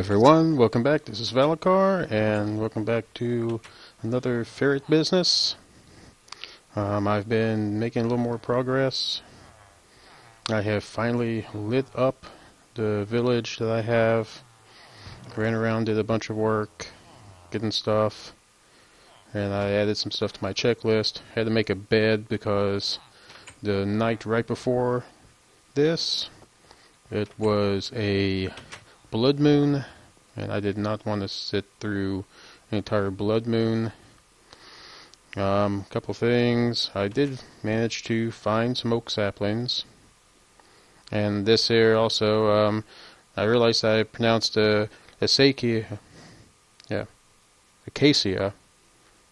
everyone, welcome back. This is Valacar, and welcome back to another Ferret Business. I've been making a little more progress. I have finally lit up the village that I have. Ran around, did a bunch of work, getting stuff, and I added some stuff to my checklist. Had to make a bed because the night right before this, it was a blood moon, and I did not want to sit through an entire blood moon. Couple things. I did manage to find some oak saplings, and this here also. I realized I pronounced acacia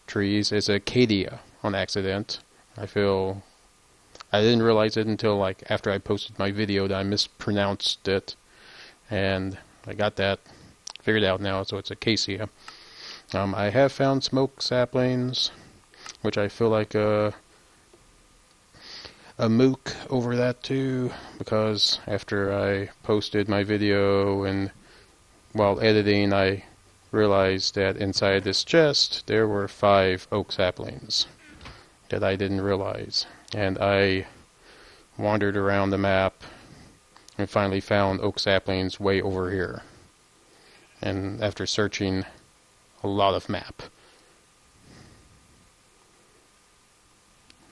trees as acadia on accident. I didn't realize it until like after I posted my video that I mispronounced it, and I got that figured out now, so it's acacia. I have found smoke saplings, which I feel like a mook over that too, because after I posted my video and while editing, I realized that inside this chest there were 5 oak saplings that I didn't realize, and I wandered around the map and finally found oak saplings way over here, and after searching a lot of map.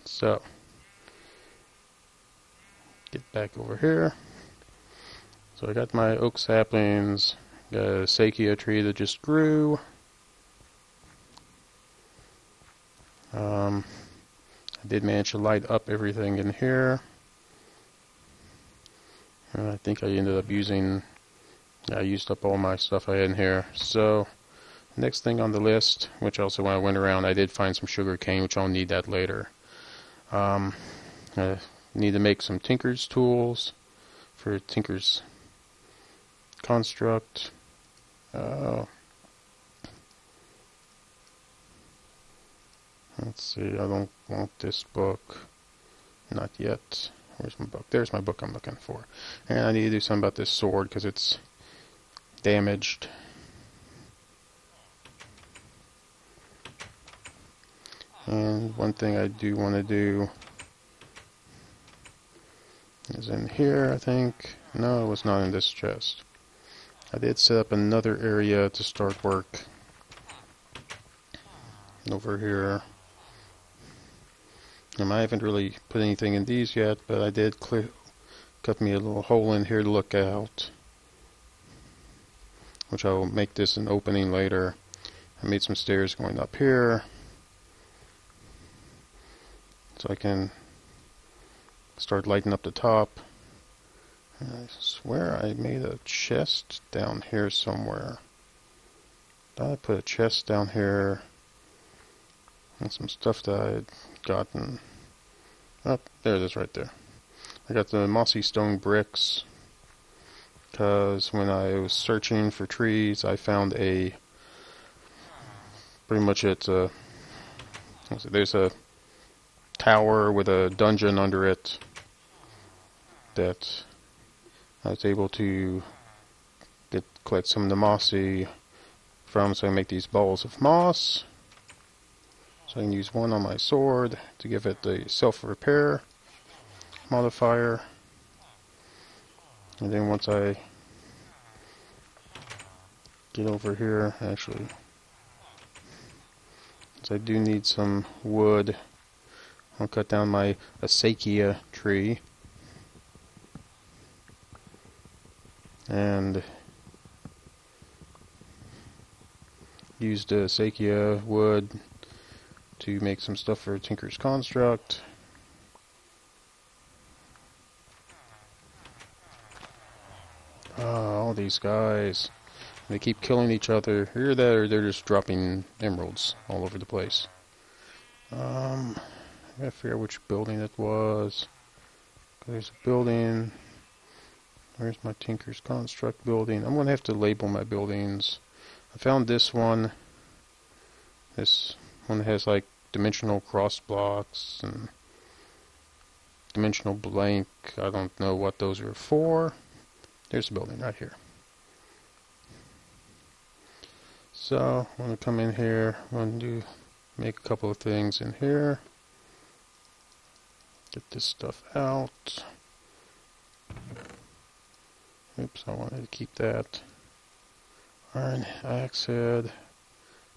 So get back over here. So I got my oak saplings, got a acacia tree that just grew. I did manage to light up everything in here. I think I ended up I used up all my stuff I had in here. So, next thing on the list, which also when I went around, I did find some sugar cane, which I'll need that later. I need to make some Tinker's tools for Tinker's construct. Let's see, I don't want this book. Not yet. Where's my book? There's my book I'm looking for. And I need to do something about this sword because it's damaged. And one thing I do want to do is in here, I think. No, it was not in this chest. I did set up another area to start work over here. I haven't really put anything in these yet, but I did cut me a little hole in here to look out, which I will make this an opening later. I made some stairs going up here, so I can start lighting up the top. And I swear I made a chest down here somewhere. Thought I put a chest down here and some stuff that I had gotten. Oh, there it is right there. I got the mossy stone bricks because when I was searching for trees, I found pretty much there's a tower with a dungeon under it that I was able to collect some of the mossy from, so I make these balls of moss. So I can use one on my sword to give it the self-repair modifier. And then once I get over here, actually, so I do need some wood. I'll cut down my acacia tree and use the acacia wood to make some stuff for Tinker's construct. All these guys, they keep killing each other. Either that or they're just dropping emeralds all over the place. I gotta figure out which building it was. There's a building. Where's my Tinker's construct building? I'm gonna have to label my buildings. I found this one. This one has like dimensional cross blocks and dimensional blank. I don't know what those are for. There's the building right here. So I'm going to come in here, I'm going to make a couple of things in here. Get this stuff out. Oops, I wanted to keep that. Iron axe head,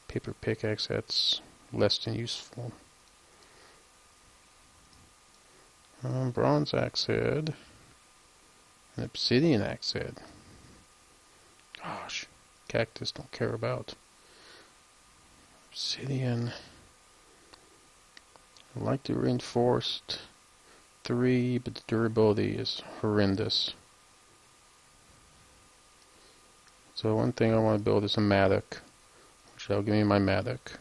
paper pickaxe, that's less than useful. Bronze axe head, an obsidian axe head. Gosh, cactus don't care about. Obsidian. I like the reinforced 3, but the durability is horrendous. So one thing I want to build is a mattock, which will give me my mattock.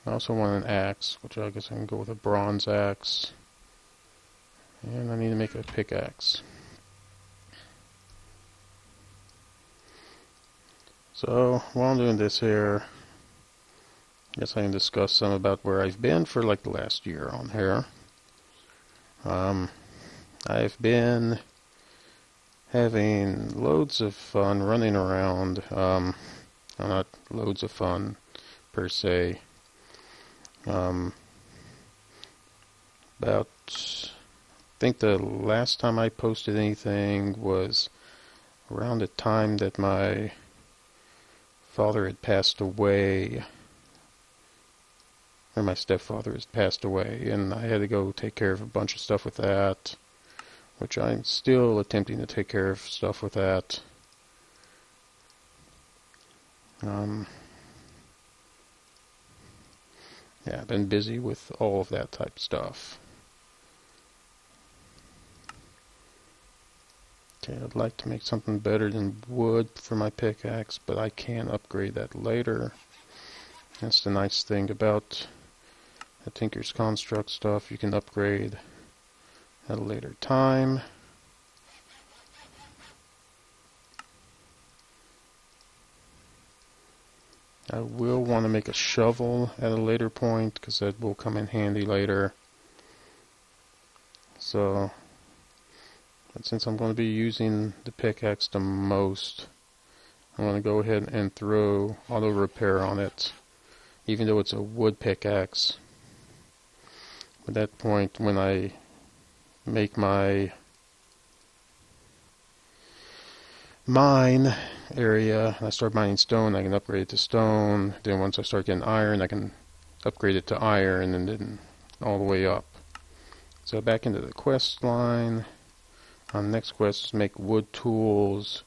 I also want an axe, which I guess I can go with a bronze axe. And I need to make a pickaxe. So while I'm doing this here, I guess I can discuss some about where I've been for like the last year on here. I've been having loads of fun running around. Not loads of fun per se. About, I think the last time I posted anything was around the time that my father had passed away, or my stepfather has passed away, and I had to go take care of a bunch of stuff with that, which I'm still attempting to take care of stuff with that. Yeah, I've been busy with all of that type of stuff. Okay, I'd like to make something better than wood for my pickaxe, but I can upgrade that later. That's the nice thing about the Tinker's Construct stuff. You can upgrade at a later time. I will want to make a shovel at a later point, because that will come in handy later. So, but since I'm going to be using the pickaxe the most, I'm going to go ahead and throw auto repair on it, even though it's a wood pickaxe. At that point, when I make my mine area, and I start mining stone, I can upgrade it to stone. Then once I start getting iron, I can upgrade it to iron, and then all the way up. So back into the quest line. On the next quest is make wood tools.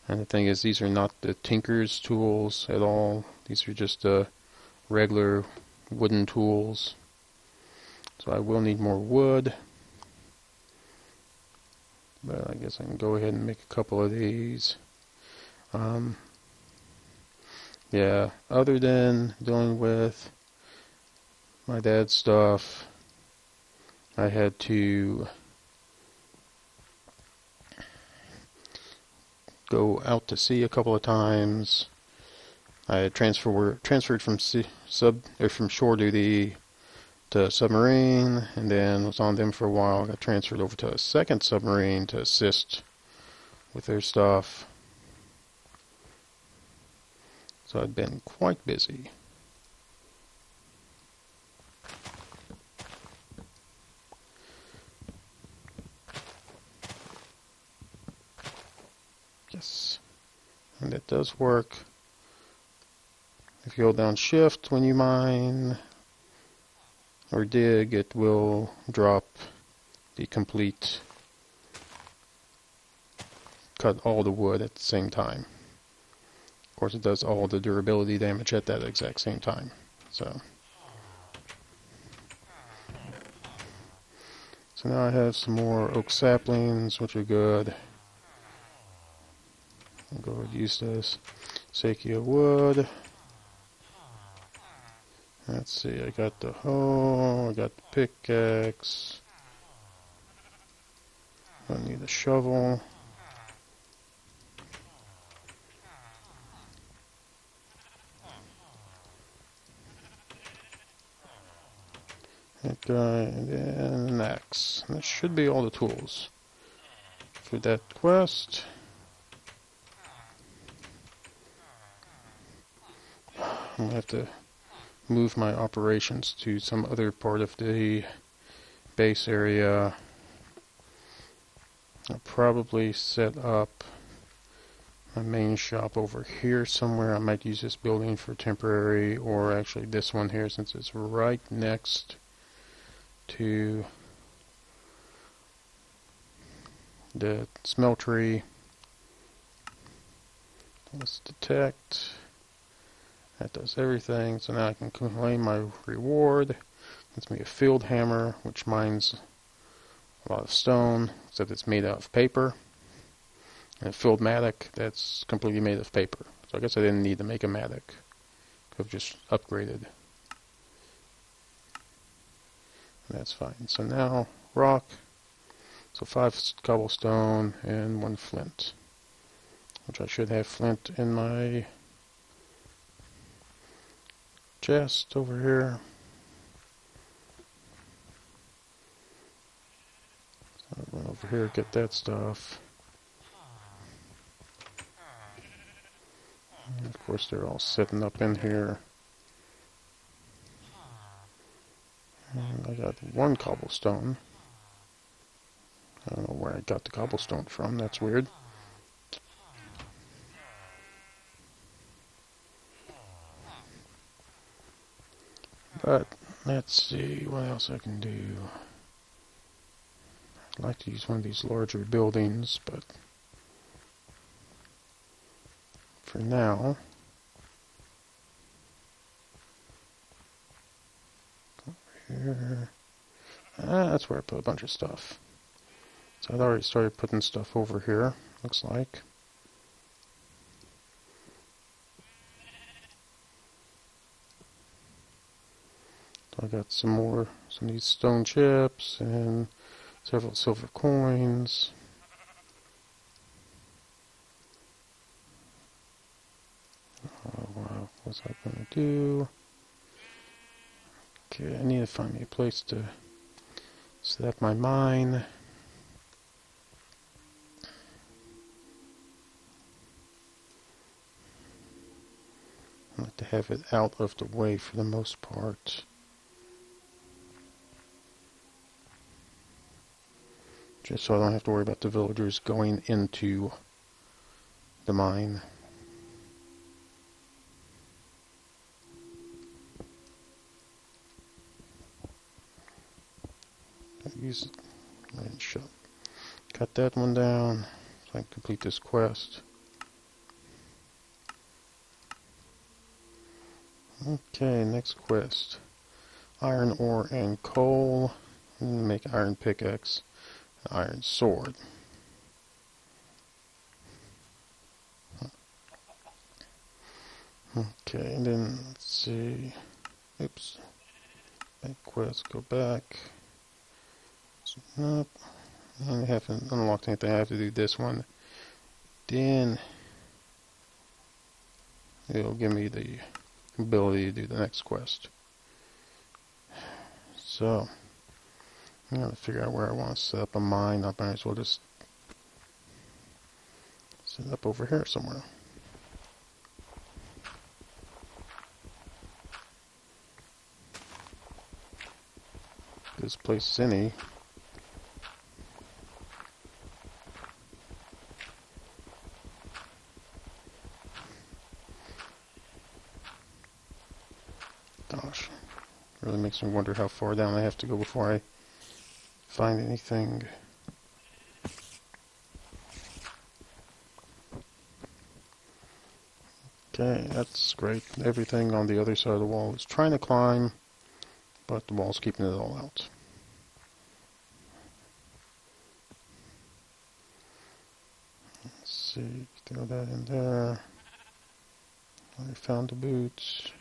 And the thing is, these are not the Tinker's tools at all. These are just regular wooden tools. So I will need more wood. But I guess I can go ahead and make a couple of these. Yeah, other than dealing with my dad's stuff, I had to go out to sea a couple of times. I had transferred from from shore duty to submarine, and then was on them for a while. Got transferred over to a second submarine to assist with their stuff. So I've been quite busy. Yes, and it does work. If you hold down shift when you mine or dig, it will drop the complete, cut all the wood at the same time. Of course, it does all the durability damage at that exact same time. So now I have some more oak saplings, which are good. I'll go ahead and use this Sakea wood. Let's see, I got the hoe, I got the pickaxe. I need a shovel. That guy, and then an axe. That should be all the tools for that quest. I'm going to have to move my operations to some other part of the base area. I'll probably set up my main shop over here somewhere. I might use this building for temporary, or actually this one here, since it's right next to the smeltery. Let's detect. That does everything. So now I can claim my reward. Gives me a field hammer, which mines a lot of stone, except it's made out of paper. And a field mattock, that's completely made of paper. So I guess I didn't need to make a mattock. Could have just upgraded. And that's fine. So now, rock. So 5 cobblestone and 1 flint. Which I should have flint in my chest over here. So I'll run over here, get that stuff. And of course they're all sitting up in here. And I got 1 cobblestone. I don't know where I got the cobblestone from, that's weird. But let's see what else I can do. I'd like to use one of these larger buildings, but for now, over here. That's where I put a bunch of stuff. So I'd already started putting stuff over here, looks like. I got some of these stone chips and several silver coins. What was I going to do? Okay, I need to find me a place to set up my mine. I like to have it out of the way for the most part. Just so I don't have to worry about the villagers going into the mine. Use and cut that one down so I can complete this quest. Okay, next quest. Iron ore and coal. Make iron pickaxe. Iron sword. Okay, and then let's see. Oops. Back quest, go back. Nope. I haven't unlocked anything. I have to do this one. Then it'll give me the ability to do the next quest. So I'm going to figure out where I want to set up a mine. I might as well just set it up over here somewhere. This place is any. Gosh, really makes me wonder how far down I have to go before I find anything. Okay, that's great. Everything on the other side of the wall is trying to climb, but the wall's keeping it all out. Let's see, throw that in there. I found the boots.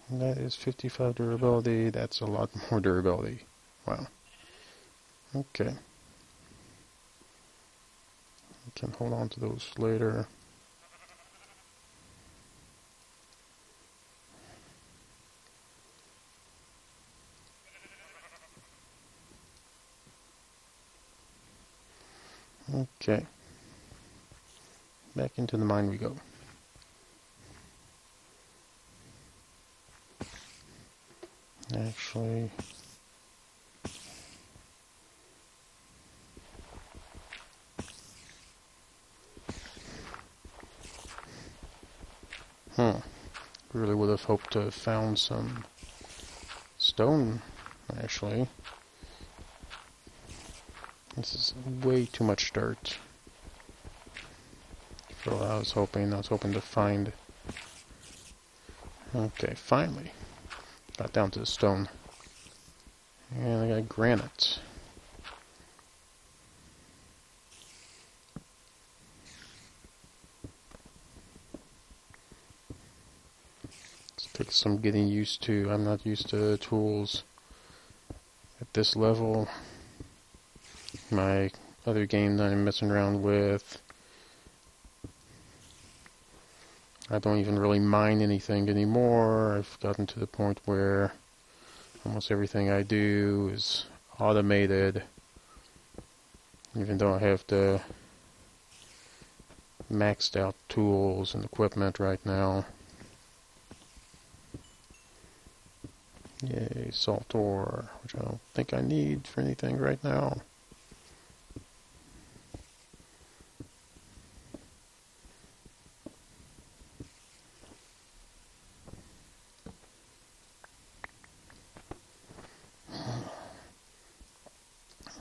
And that is 55 durability. That's a lot more durability. Wow. Okay. We can hold on to those later. Okay. Back into the mine we go. Actually, really would have hoped to have found some stone, actually. This is way too much dirt for what I was hoping. I was hoping to find... Okay, finally. Got down to the stone. And I got granite. This takes some getting used to. I'm not used to tools at this level. My other game that I'm messing around with, I don't even really mine anything anymore. I've gotten to the point where almost everything I do is automated, even though I have the maxed out tools and equipment right now. Yay, salt ore, which I don't think I need for anything right now.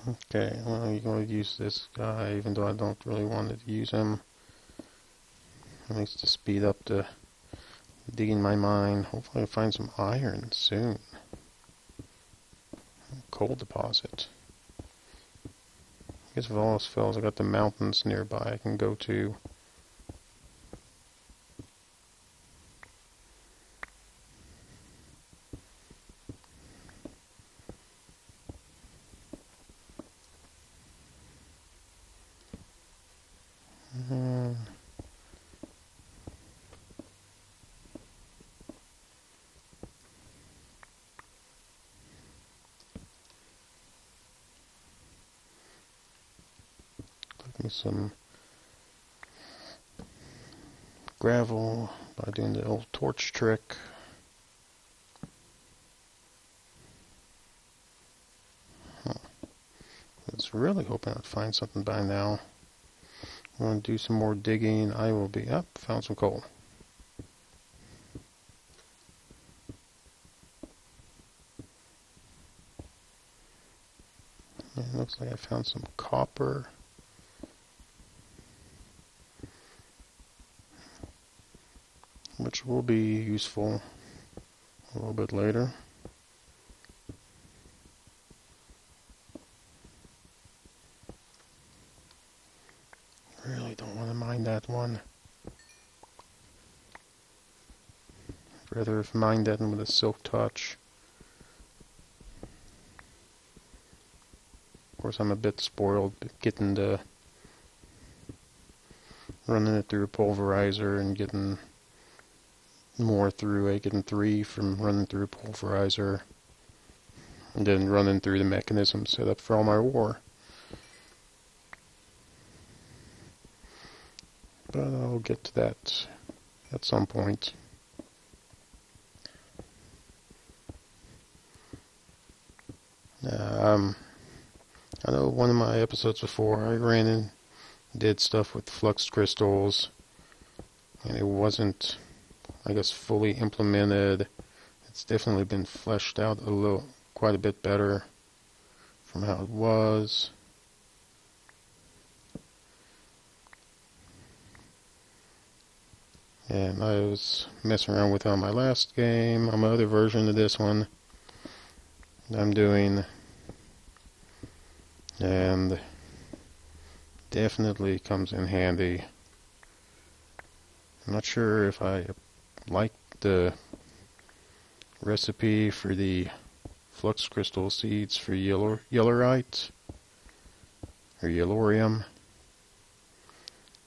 Okay, well, you're going to use this guy, even though I don't really want to use him. At least to speed up the digging my mine. Hopefully I'll find some iron soon. Coal deposit. I guess if all else fails, I got the mountains nearby I can go to. Some gravel by doing the old torch trick. I was really hoping I'd find something by now. I'm going to do some more digging. I will be up. Found some coal. It looks like I found some copper. Which will be useful a little bit later. Really don't want to mine that one. I'd rather have mined that one with a silk touch. Of course, I'm a bit spoiled getting the running it through a pulverizer and getting more through it, getting 3 from running through a pulverizer, and then running through the mechanism set up for all my ore. But I'll get to that at some point. I know one of my episodes before I ran and did stuff with flux crystals, and it wasn't, I guess, fully implemented. It's definitely been fleshed out quite a bit better from how it was. And I was messing around with it on my last game, on my other version of this one I'm doing, and definitely comes in handy. I'm not sure if I like the recipe for the flux crystal seeds for yellorite or yellorium,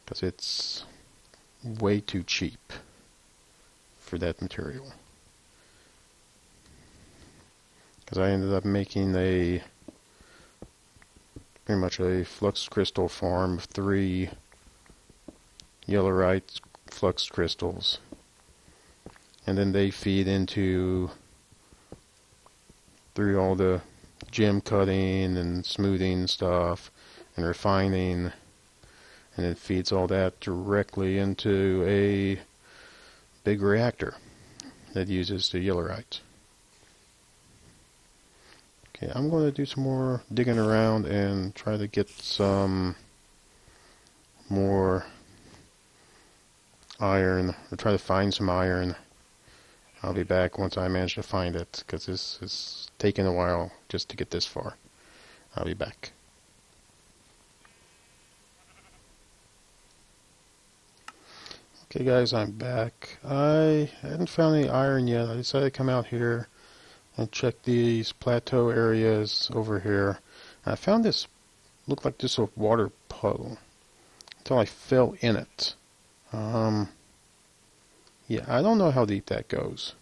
because it's way too cheap for that material. Because I ended up making pretty much a flux crystal farm of 3 yellorite flux crystals, and then they feed into through all the gem cutting and smoothing stuff and refining, and it feeds all that directly into a big reactor that uses the yellorite. Okay, I'm going to do some more digging around and try to get some more iron, or try to find some iron. I'll be back once I manage to find it, because this is taking a while just to get this far. I'll be back. Okay guys, I'm back. I hadn't found any iron yet. I decided to come out here and check these plateau areas over here. And I found this, looked like just a water puddle, until I fell in it. Yeah, I don't know how deep that goes.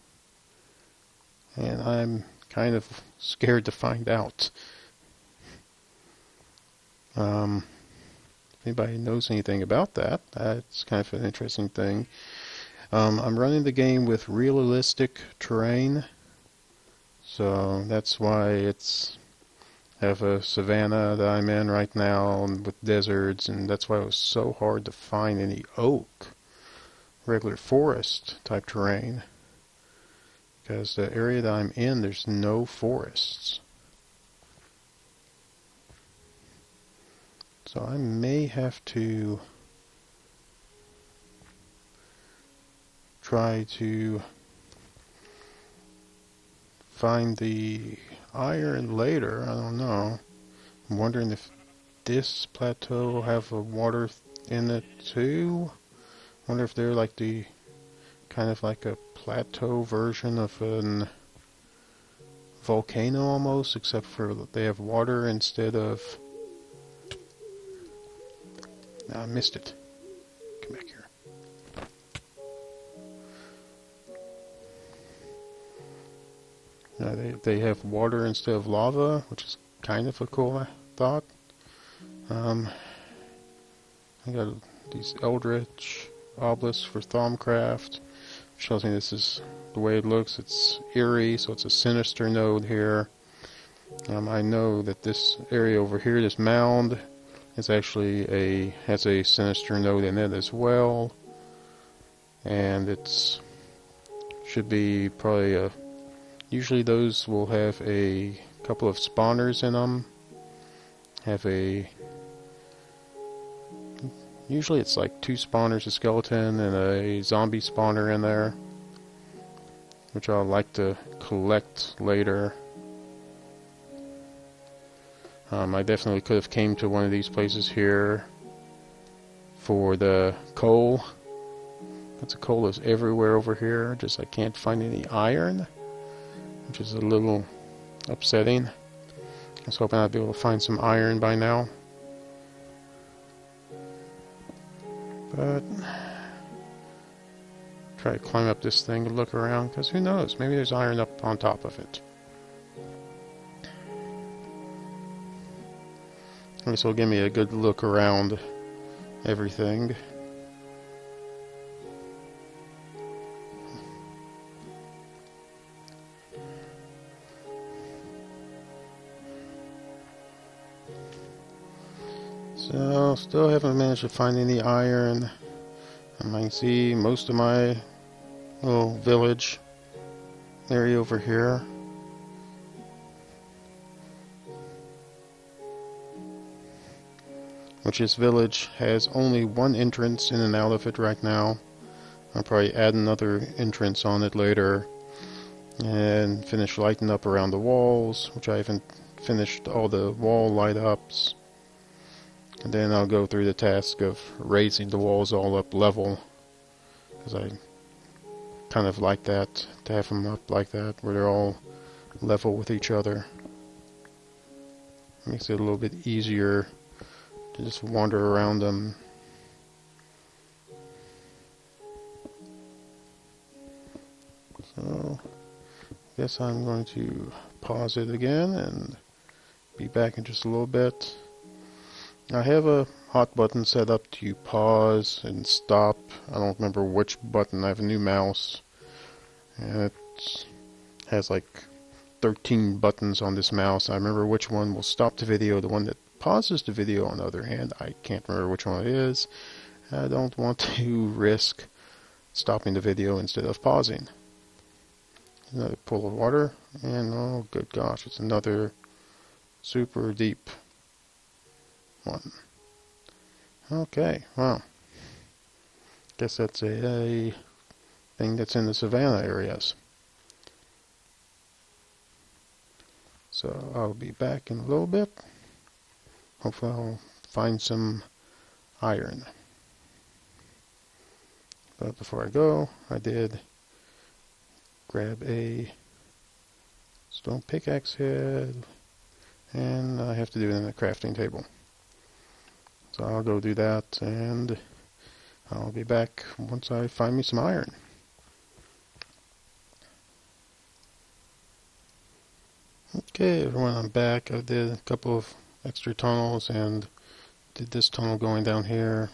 And I'm kind of scared to find out. If anybody knows anything about that, that's kind of an interesting thing. I'm running the game with realistic terrain, so that's why it's have a savanna that I'm in right now, and with deserts, and that's why it was so hard to find any oak, regular forest type terrain, because the area that I'm in, there's no forests. So I may have to try to find the iron later. I don't know. I'm wondering if this plateau will have a water in it too. I wonder if they're like the kind of like a plateau version of an volcano almost, except for they have water instead of... I missed it. Come back here. They have water instead of lava, which is kind of a cool thought. I got these Eldritch obelisks for Thaumcraft. Shows me this is the way it looks. It's eerie, so it's a sinister node here. I know that this area over here, this mound, is actually has a sinister node in it as well, and it's should be probably a. Usually those will have a couple of spawners in them. Usually it's like 2 spawners, a skeleton, and a zombie spawner in there, which I'll like to collect later. I definitely could have came to one of these places here for the coal. Lots of coal is everywhere over here, just I can't find any iron, which is a little upsetting. I was hoping I'd be able to find some iron by now. But try to climb up this thing and look around, because who knows, maybe there's iron up on top of it. This will give me a good look around everything. So, still haven't managed to find any iron. I can see most of my little village area over here. Which this village has only one entrance in and out of it right now. I'll probably add another entrance on it later. And finish lighting up around the walls, which I haven't finished all the wall light ups. And then I'll go through the task of raising the walls all up level, because I kind of like that, to have them up like that, where they're all level with each other. Makes it a little bit easier to just wander around them. So, I guess I'm going to pause it again and be back in just a little bit. I have a hot button set up to pause and stop. I don't remember which button. I have a new mouse, and it has like 13 buttons on this mouse. I remember which one will stop the video. The one that pauses the video, on the other hand, I can't remember which one it is. I don't want to risk stopping the video instead of pausing. Another pull of water, and oh good gosh, it's another super deep one. Okay, well, guess that's a thing that's in the savanna areas. So I'll be back in a little bit. Hopefully I'll find some iron. But before I go, I did grab a stone pickaxe head, and I have to do it in a crafting table. So I'll go do that, and I'll be back once I find me some iron. Okay everyone, I'm back. I did a couple of extra tunnels and did this tunnel going down here,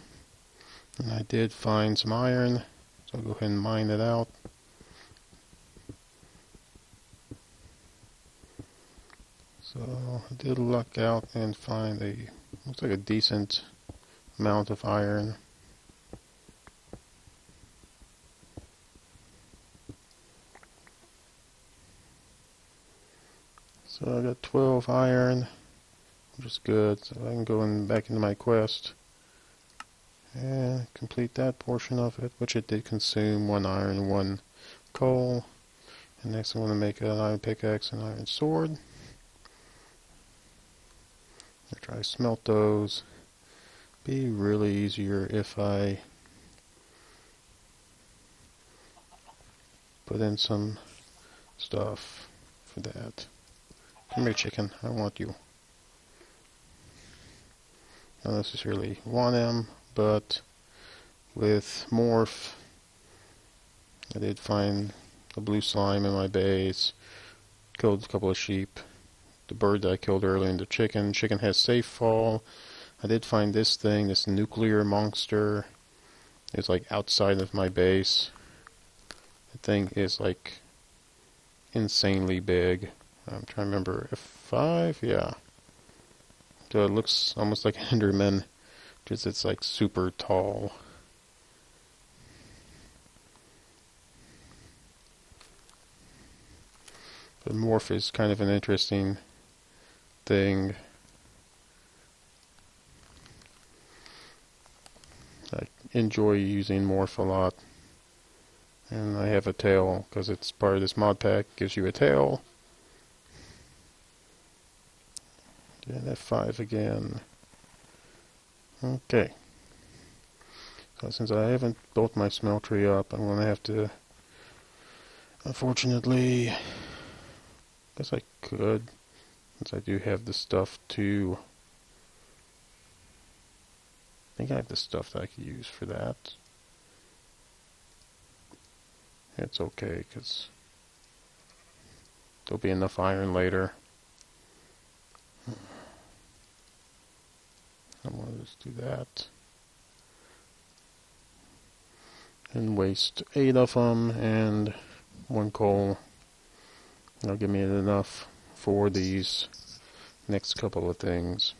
and I did find some iron, so I'll go ahead and mine it out. So I did luck out and find looks like a decent amount of iron. So I got 12 iron, which is good, so I can go back into my quest and complete that portion of it, which it did consume 1 iron and 1 coal. And next I want to make an iron pickaxe and iron sword. After I smelt those, be really easier if I put in some stuff for that. Come here, chicken, I want you. Not necessarily want him, but with morph, I did find the blue slime in my base, killed a couple of sheep. The bird that I killed earlier, and the chicken. Chicken has safe fall. I did find this thing, this nuclear monster. It's like outside of my base. The thing is like insanely big. I'm trying to remember, F5? Yeah. So it looks almost like Enderman, just it's like super tall. The morph is kind of an interesting thing. I enjoy using morph a lot, and I have a tail because it's part of this mod pack, gives you a tail. And F5 again. Okay, so since I haven't built my smeltery up, I'm going to have to, unfortunately, I guess I could, since I do have the stuff to, I think I have the stuff that I could use for that. It's okay, because there'll be enough iron later. I'm going to just do that. And waste 8 of them and 1 coal. That'll give me enough for these next couple of things.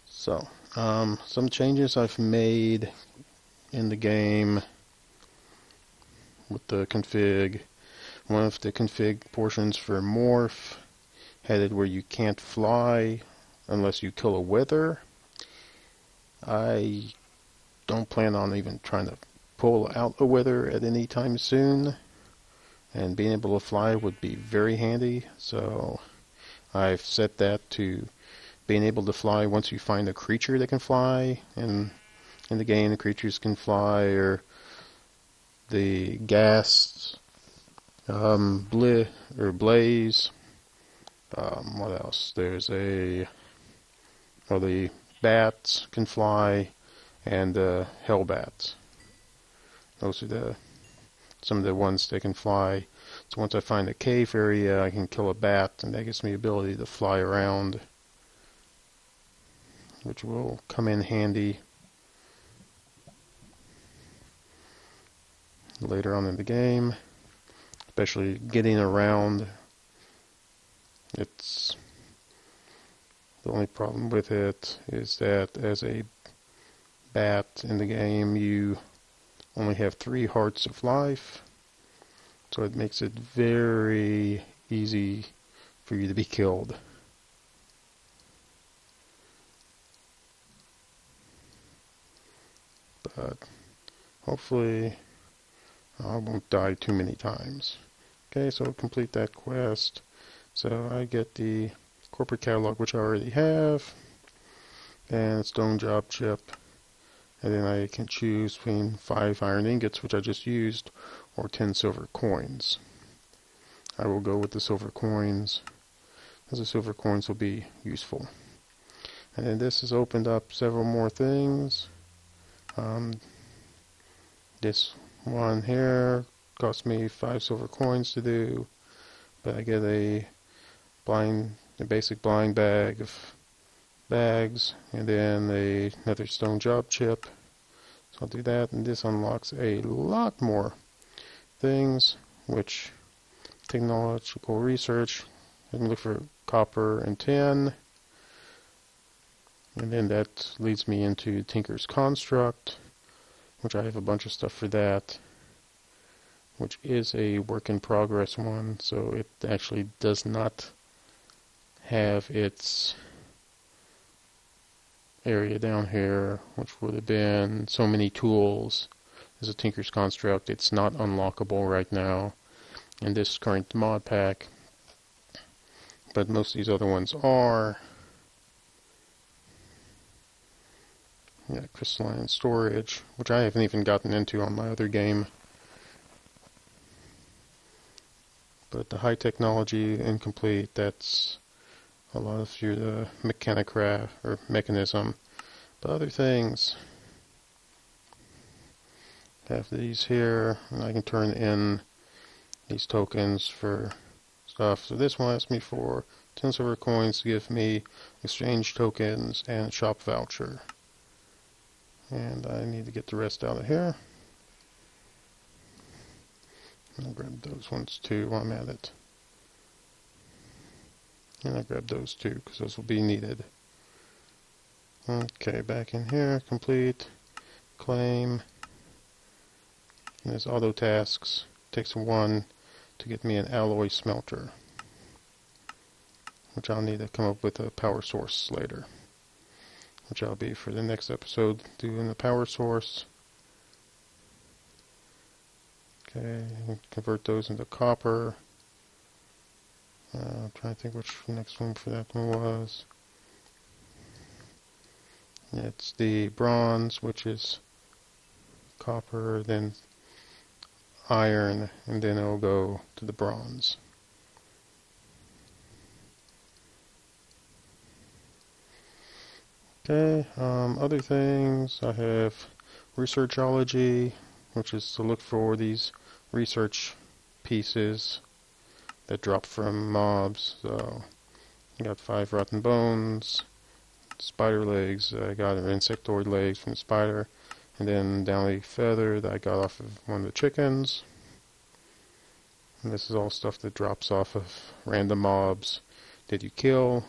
So, some changes I've made in the game with the config. One of the config portions for morph had it where you can't fly unless you kill a wither. I don't plan on even trying to pull out a wither at any time soon, and being able to fly would be very handy, so I've set that to being able to fly once you find a creature that can fly. And in the game, the creatures can fly, or the gas, blaze. What else? There's the bats can fly, and hell bats. Those are some of the ones that can fly. So once I find a cave area, I can kill a bat, and that gives me the ability to fly around, which will come in handy later on in the game. especially getting around. It's the only problem with it is that as a bat in the game, you only have 3 hearts of life, so it makes it very easy for you to be killed. But hopefully I won't die too many times. Okay, so complete that quest. So I get the corporate catalog, which I already have, and stone job chip, and then I can choose between 5 iron ingots, which I just used, or 10 silver coins. I will go with the silver coins, as the silver coins will be useful. And then this has opened up several more things. This one here cost me 5 silver coins to do, but I get a basic blind bag of bags, and then another stone job chip. So I'll do that, and this unlocks a lot more things, which technological research. I can look for copper and tin, and then that leads me into Tinker's Construct, which I have a bunch of stuff for that, which is a work in progress one, so it actually does not have its area down here, which would have been so many tools as a Tinker's Construct. It's not unlockable right now in this current mod pack, but most of these other ones are. Yeah, crystalline storage, which I haven't even gotten into on my other game. But the high technology incomplete, that's a lot of your mechanicraft or mechanism. But other things have these here, and I can turn in these tokens for stuff. So this one asks me for 10 silver coins to give me exchange tokens and shop voucher. And I need to get the rest out of here. I'll grab those ones too while I'm at it. And I'll grab those too, because those will be needed. Okay, back in here, complete, claim. And there's auto tasks. Takes 1 to get me an alloy smelter, which I'll need to come up with a power source later, which I'll be for the next episode doing the power source. Okay, convert those into copper. I'm trying to think which next one for that one was. It's the bronze, which is copper, then iron, and then it'll go to the bronze. Okay, other things, I have researchology, which is to look for these research pieces that drop from mobs. So I got 5 rotten bones, spider legs, I got insectoid legs from the spider, and then downy feather that I got off of one of the chickens. And this is all stuff that drops off of random mobs that you kill.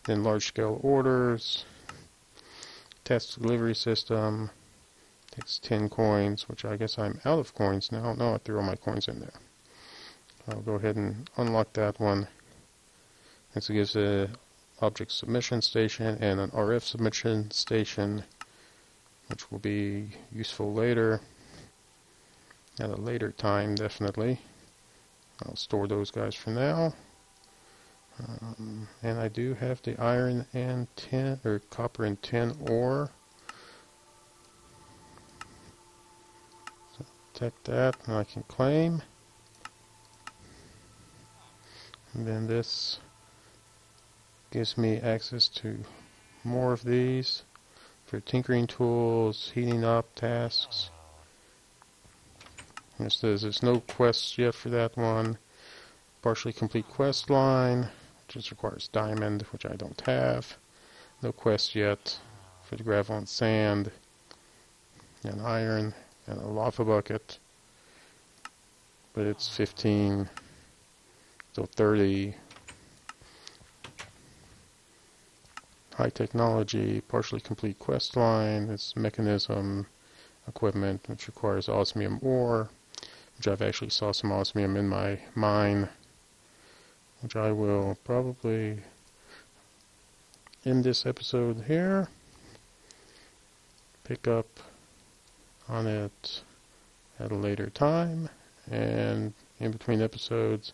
Then large scale orders, test delivery system, takes 10 coins, which I guess I'm out of coins now. No, I threw all my coins in there. I'll go ahead and unlock that one. This gives a object submission station and an RF submission station, which will be useful later, at a later time definitely. I'll store those guys for now. And I do have the iron and tin, or copper and tin ore. So take that, and I can claim. And then this gives me access to more of these for tinkering tools, heating up tasks. And it says there's no quests yet for that one. Partially complete quest line, which just requires diamond, which I don't have. No quest yet for the gravel and sand, and iron, and a lava bucket. but it's 15, so 30. High technology, partially complete quest line. It's mechanism equipment, which requires osmium ore, which I've actually saw some osmium in my mine, which I will probably end this episode here, pick up on it at a later time, and in between episodes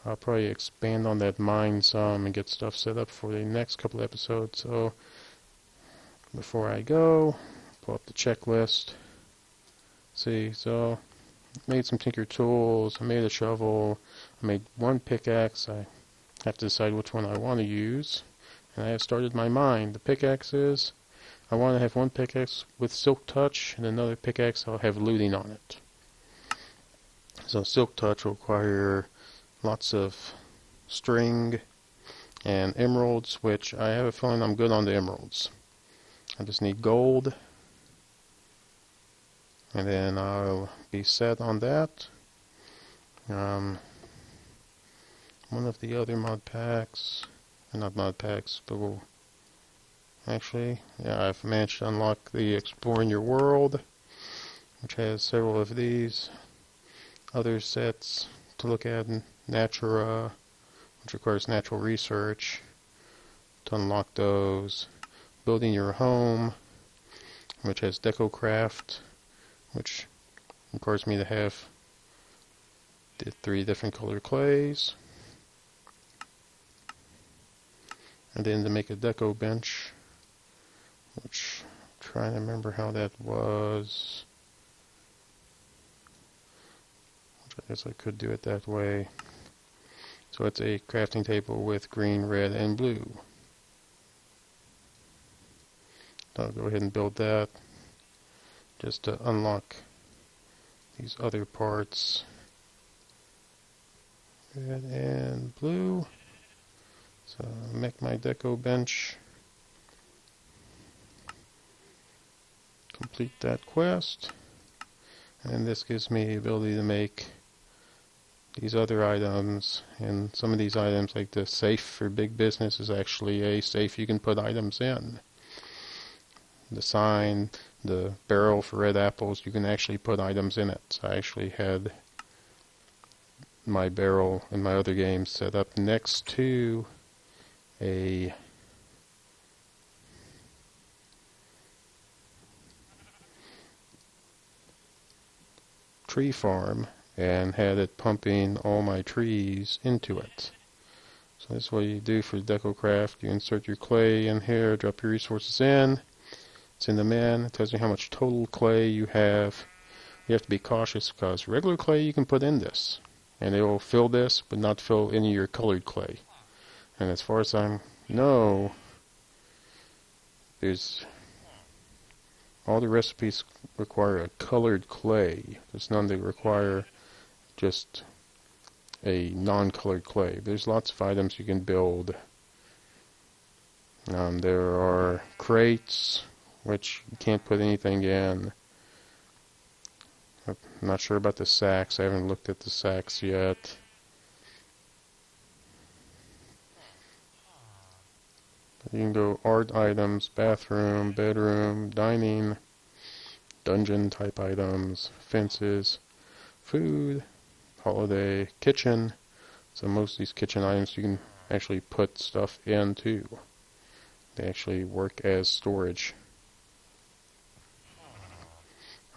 I'll probably expand on that mine some and get stuff set up for the next couple of episodes. So before I go, pull up the checklist. See, so made some tinker tools, I made a shovel, I made one pickaxe. I have to decide which one I want to use, and I have started my mine. The pickaxes, I want to have one pickaxe with silk touch and another pickaxe I'll have looting on it. So silk touch will require lots of string and emeralds, which I have a feeling I'm good on the emeralds. I just need gold, and then I'll be set on that. One of the other mod packs, not mod packs, but I've managed to unlock the Exploring Your World, which has several of these other sets to look at. Natura, which requires natural research to unlock those. Building Your Home, which has DecoCraft, which requires me to have the 3 different color clays. And then to make a deco bench, which I'm trying to remember how that was. Which I guess I could do it that way. So it's a crafting table with green, red, and blue. I'll go ahead and build that just to unlock these other parts. Red and blue. So I'll make my deco bench. Complete that quest. And this gives me the ability to make these other items, and some of these items, like the safe for big business, is actually a safe you can put items in. The sign, the barrel for red apples, you can actually put items in it. So I actually had my barrel in my other game set up next to a tree farm, and had it pumping all my trees into it. So that's what you do for DecoCraft. You insert your clay in here, drop your resources in, send them in. It tells you how much total clay you have. You have to be cautious because regular clay you can put in this, and it will fill this, but not fill any of your colored clay. And as far as I know, all the recipes require a colored clay. There's none that require just a non-colored clay. There's lots of items you can build. There are crates, which you can't put anything in. I'm not sure about the sacks. I haven't looked at the sacks yet. You can go art items, bathroom, bedroom, dining, dungeon type items, fences, food, holiday, kitchen. So most of these kitchen items you can actually put stuff into. They actually work as storage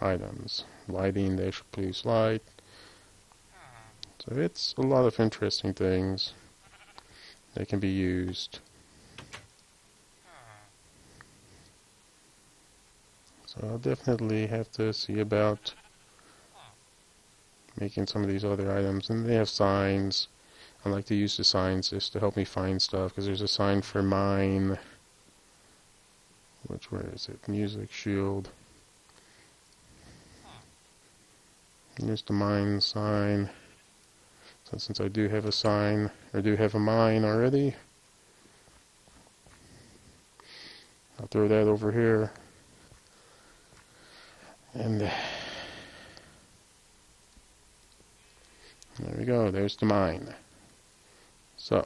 items. Lighting, they actually produce light. So it's a lot of interesting things that can be used. So I'll definitely have to see about making some of these other items. And they have signs. I like to use the signs just to help me find stuff, because there's a sign for mine. Where is it? Music shield. And there's the mine sign. So since I do have a sign, or do have a mine already, I'll throw that over here. And There we go, there's the mine. So,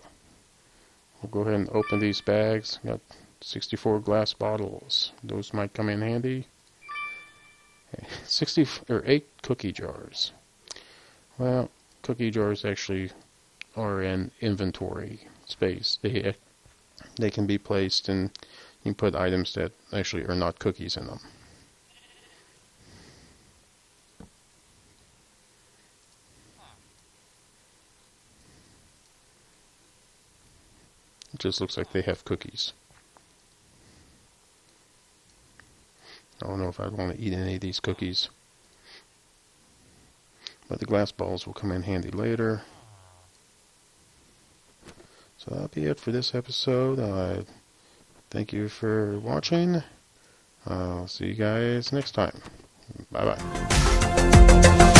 we'll go ahead and open these bags. Got 64 glass bottles. Those might come in handy. 8 cookie jars. Well, cookie jars actually are in inventory space. They can be placed and you can put items that actually are not cookies in them. It just looks like they have cookies. I don't know if I'd want to eat any of these cookies. But the glass balls will come in handy later. So that'll be it for this episode. Thank you for watching. I'll see you guys next time. Bye-bye.